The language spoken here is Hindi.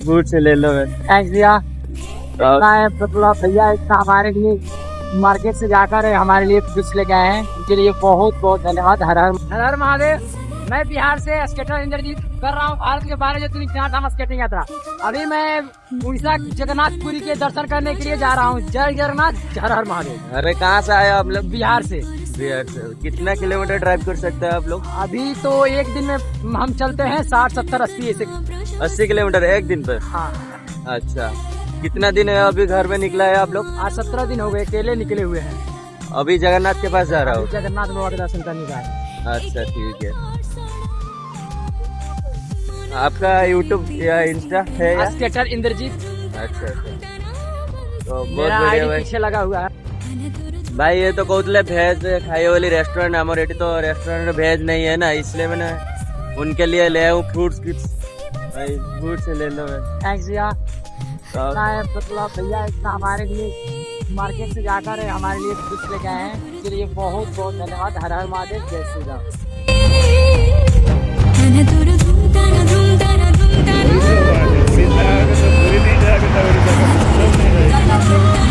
फूड से ले लो। थैंक्स भैया। इतना है मतलब भैया, इतना हमारे लिए मार्केट से जाकर हमारे लिए फ्रूट्स लेके आए हैं, उनके लिए बहुत बहुत धन्यवाद। हर हर महादेव। मैं बिहार से स्केटर इंद्रजीत कर रहा हूँ भारत के 12 स्केटिंग यात्रा। अभी मैं उड़ीसा जगन्नाथपुरी के दर्शन करने के लिए जा रहा हूँ। जय जगन्नाथ, हर हर महादेव। अरे कहाँ से आए आप लोग? बिहार से। बिहार से। कितना किलोमीटर ड्राइव कर सकते हैं आप लोग? अभी तो एक दिन में हम चलते हैं 60, 70, 80 ऐसे। 80 किलोमीटर एक दिन पर? हाँ। अच्छा, कितना दिन है अभी घर में निकला है आप लोग? आज 17 दिन हो गए, अकेले निकले हुए हैं। अभी जगन्नाथ के पास जा रहा हूँ। जगन्नाथ बाबा के दर्शन करने जा रहे हैं। अच्छा ठीक है। आपका यूट्यूब या इंस्टा है या? स्केटर इंद्रजीत। अच्छा तो बहुत मेरा बढ़िया आईडी भाई। पीछे लगा हुआ है। भाई ये तो कहते भेज खाई वाली रेस्टोरेंट, हमारे एटी तो रेस्टोरेंट भेज नहीं है ना, इसलिए मैंने उनके लिए ले आऊँ फ्रूट्स। भाई फ्रूट से ले लो। थैंक्स भैया। इतना है मतलब भैया, इतना हमारे लिए मार्केट से जाकर हमारे लिए फ्रूट्स लेके आए हैं, उनके लिए बहुत बहुत धन्यवाद। हर हर महादेव, जय श्री राम।